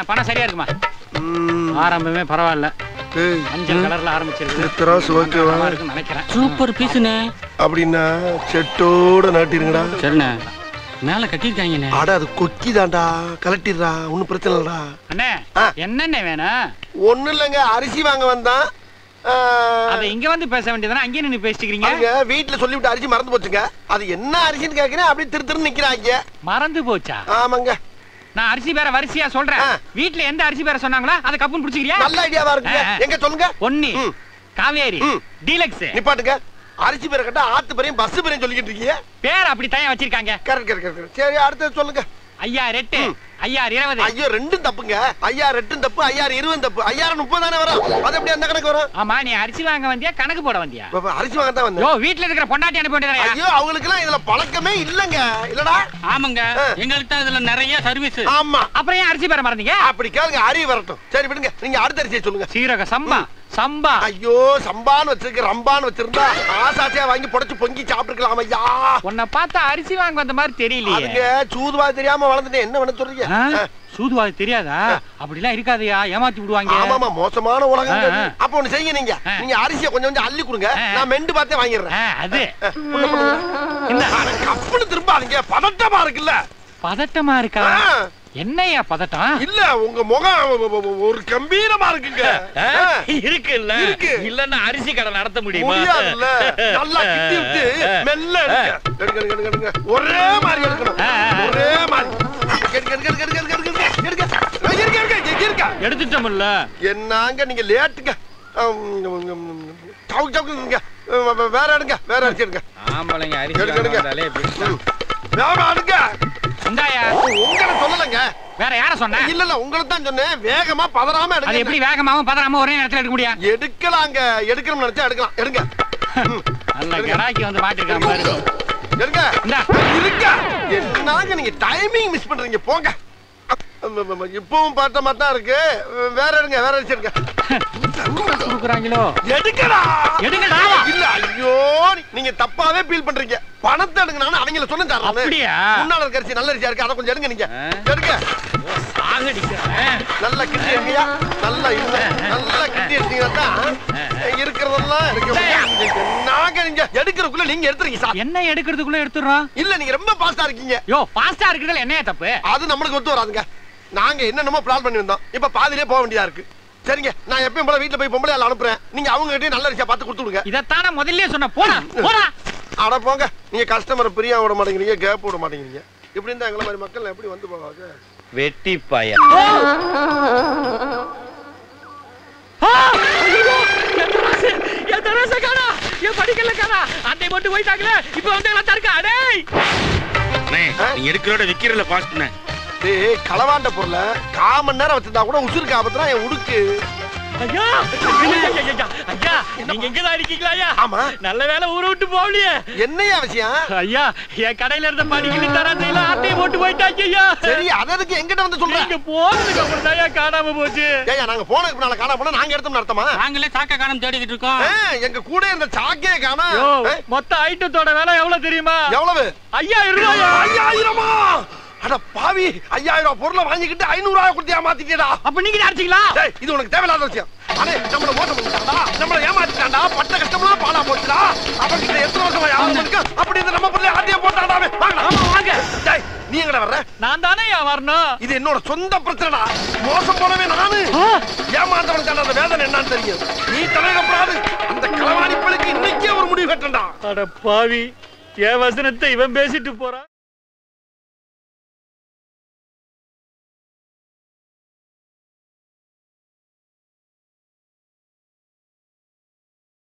பணம் சரியா இருக்குமா? ஆரம்பமே பரவாயில்ல. மஞ்சள் கலர்ல ஆரம்பிச்சிருக்கு நினைக்கிறேன். சூப்பர் பீஸ்ண்ணே. அப்படின்னா செட்டோட நாட்டிருங்கடா. சரிண்ணே. மேல கட்டிருக்காங்கண்ணே. அட அது கொக்கி தான்டா, கலட்டிடுறா, ஒன்னும் பிரச்சனை இல்லடா. அண்ணே என்னண்ணே வேணும்? ஒண்ணும் இல்லைங்க, அரிசி வாங்க வந்தான். அத இங்க வந்து பேச வேண்டியதானே, அங்கே நின்னு பேசிக்கிறீங்க? வீட்டுல சொல்லிவிட்டு அரிசி மறந்து போச்சுங்க. அது என்ன அரிசின்னு கேக்குறேன், அப்படியே திரு நிக்கிறாங்க. மறந்து போச்சா? ஆமாங்க. நான் அரிசி பேர வரிசையா சொல்றேன். வீட்டுல எந்த அரிசி பேர சொன்னாங்களோ அத கப்புன்னு புடிச்சுக்கிறியா? நல்ல ஐடியாவா இருக்குங்க. எங்க சொல்லுங்க. பொன்னி, காவேரி, டீலக்ஸ். நிப்பாட்டுங்க. அரிசி பேரை கட்ட ஆத்து பேரையும் பஸ் பேரையும் சொல்லிக்கிட்டு இருக்கீங்க. பேர் அப்படி தயா வச்சிருக்காங்க. கரெக்ட். சரி, அடுத்து சொல்லுங்க. ஐயா ரெட்டு, ஐயா 20. ஐயோ ரெண்டும் தப்புங்க. ஐயா ரெட்டும் தப்பு, ஐயா 20 தப்பு. ஐயா 30 தானே வரும். அது எப்படி அந்த கணக்கு வரும்? ஆமா, நீ அரிசி வாங்க வந்தியா கணக்கு போட வந்தியா? அரிசி வாங்க தான் வந்தேன். யோ, வீட்ல இருக்கிற பொண்டாட்டி அனுப்பி வேண்டியதா? ஐயோ, அவங்களுக்கு எல்லாம் இதுல பழக்கமே இல்லங்க. இல்லடா? ஆமாங்க, எங்களுக்கு தான் இதுல நிறைய சர்வீஸ். ஆமா. அப்புறம் ஏன் அரிசி பேர மறந்தீங்க? அப்படி கேளுங்க, அறிவு வரட்டும். சரி விடுங்க, நீங்க அடுத்த அரிசியை சொல்லுங்க. சீரக சம்பா. சம்பா. ஐயோ, சம்பான்னு வச்சிருக்க, ரம்பான்னு வச்சிருந்தா ஆசாசியா வாங்கி புடைச்சு பொங்கி சாப்பிட்டுக்கலாம். ஐயா, உன்னை பார்த்தா அரிசி வாங்க வந்த மாதிரி தெரியலையே. அதுங்க சூதுவா தெரியாம வளர்ந்துட்டேன். என்ன வேணும் சொல்றீங்க? சூதுவாது தெரியாதா? அப்படிலாம் இருக்காதையா, ஏமாத்தி விடுவாங்க. ஆமாமா, மோசமான உலகம். அப்ப ஒண்ணு செய்யுங்க, நீங்க அரிசியை கொஞ்சம் கொஞ்சம் அள்ளி கொடுங்க, நான் மெண்டு பார்த்தே வாங்கிடுறேன். அது இந்த கப்புன்னு திரும்பாதீங்க, பதட்டமா இருக்குல்ல. பதட்டமா இருக்கா? என்னையா பதட்டம்? இல்ல, உங்க முகம் ஒரு கம்பீரமா இருக்குங்க. இருக்குல்ல? இல்லன்னா அரிசி கடை நடத்த முடியுமா? முடியாதுல்ல. நல்லா கிட்டி விட்டு மெல்ல எடுங்க. ஒரே மாதிரி எடுக்கணும். ஒரே மாதிரி. எடுத்துட்டோம்ல. என்னங்க நீங்க லேட்டுங்க. வேற எடுங்க, வேற அரிசி எடுங்க. ஆம்பளைங்க அரிசி எடுங்க. வேற எடுங்க. இந்தாயா. உங்களை சொல்லலங்க. வேற யார சொன்ன? இல்ல, உங்களை தான் சொன்னேன். வேகமா பதறாம எடுங்க. அது எப்படி வேகமாவும் பதறாம ஒரே நேரத்துல எடுக்க முடியும்? எடுக்கலாங்க. எடுக்கணும்னு நினைச்சா எடுக்கலாம். எடுங்க. நல்ல கராக்கி வந்து மாட்டிருக்கான் பாரு. எடுங்க. இருக்க. என்னங்க நீங்க டைமிங் மிஸ் பண்றீங்க, போங்க. இப்பவும் பார்த்த மாதிரி தான் இருக்கு. வேற எடுங்க, வேற அரிசி எடுங்க. குடுக்குறாங்களோ? எடுங்கடா. எடுங்கடா. இல்ல, ஐயோ, நீங்க தப்பாவே ஃபீல் பண்றீங்க. பணத்தை எடுங்க, நான் அவங்கள சொன்னேன். அப்படியே முன்னால இருக்க அரிசி நல்ல அரிசியா இருக்கு, அத கொஞ்சம் எடுங்க. நீங்க எடுங்க. நல்லா கிட்டி எடுங்கயா. நல்லா இல்ல, நல்லா கிட்டி எடுத்தீங்கன்னா இருக்கிறதெல்லாம் இருக்கு. நாங்க நீங்க எடுக்கிறதுக்குள்ள நீங்க எடுத்துறீங்க சார். என்ன எடுக்கிறதுக்குள்ள எடுத்துறோம்? இல்ல, நீங்க ரொம்ப ஃபாஸ்டா இருக்கீங்க. யோ, ஃபாஸ்டா இருக்குறதுல என்ன தப்பு? அது நம்மளுக்கு ஒத்து வராதுங்க. நாங்க என்னென்னமோ பிளான் பண்ணி வந்தோம், இப்ப பாதியிலே போக வேண்டியதா இருக்கு. சரிங்க, நான் எப்பயும் போல வீட்டுல போய் பொம்பளை ஆள் அனுப்புறேன். நீங்க அவங்க கிட்டே நல்ல அரிசியா பார்த்து கொடுத்து விடுங்க. இதத்தானே முதல்லயே சொன்ன. போடா போடா. அட போங்க, நீங்க கஸ்டமரை பிரியா விட மாட்டேங்கிறீங்க, கேப் விட மாட்டேங்கிறீங்க. இப்படி இருந்தா எங்களை மாதிரி மக்கள் எப்படி வந்து போவாங்க? வெட்டி பாய. படிக்கல காணா, அண்டை மட்டும் போயிட்டாங்களே. இப்ப வந்து எல்லாம் தர்க்க. அடேய் நீ எடுக்கிறோட விக்கிறல பாஸ்ட்னே. டேய், களவாண்ட பொருள 1/4 மணி நேரம் வச்சிருந்தா கூட உசுருக்கு ஆபத்துனா என் உடுக்கு. ஐயா ஐயா, நீங்க எங்க தான் இருக்கீங்களா? ஐயா, ஆமா. நல்ல வேளை ஊரை விட்டு போகலையே. என்னையா விஷயம்? ஐயா, என் கடையில இருந்த படிக்கல தரத்தையில ஆட்டையை போட்டு போயிட்டாங்க. ஐயா, சரி, அதற்கு எங்கிட்ட வந்து சொல்றேன். நீங்க போனதுக்கு அப்புறம் தான் காணாம போச்சு. ஐயா, நாங்க போனதுக்கு முன்னால காணாம போனா நாங்க எடுத்தோம்னு அர்த்தமா? நாங்களே சாக்க காணாம தேடிக்கிட்டு இருக்கோம். எங்க கூட இருந்த சாக்கே காணா. மொத்த ஐட்டத்தோட விலை எவ்வளவு தெரியுமா? எவ்வளவு? 5000 ரூபாயா? 5000மா? அட பாவி, 5000 பொருளை வாங்கிக்கிட்டு 500 கொடுத்து ஏமாத்திட்டேடா. அப்ப நீங்க அடிச்சீங்களா? டேய், இது உனக்கு தேவையில்லாத விஷயம். அடே, நம்மள மோசம் பண்ணிட்டான்டா, நம்மள ஏமாத்திட்டான்டா, பட்ட கஷ்டம்லாம் பாலா போச்சுடா. அவன்கிட்ட எத்தனை வருஷமா யாரும் இருக்கு, அப்படி இந்த நம்ம பொருளை ஆட்டியே போட்டாடா. வாங்கடா. ஆமா, வாங்க. டேய், நீ எங்கடா வர்ற? நான் தானே வரணும். இது என்னோட சொந்த பிரச்சனைடா. மோசம் போனவே நானு. ஏமாந்தவன் கண்ட வேதனை என்னன்னு தெரியும். நீ தலையிடப்படாது. அந்த களவாணி பிள்ளைக்கு இன்னைக்கே ஒரு முடிவு கட்டண்டா. அட பாவி, என் வசனத்தை இவன் பேசிட்டு போறான்.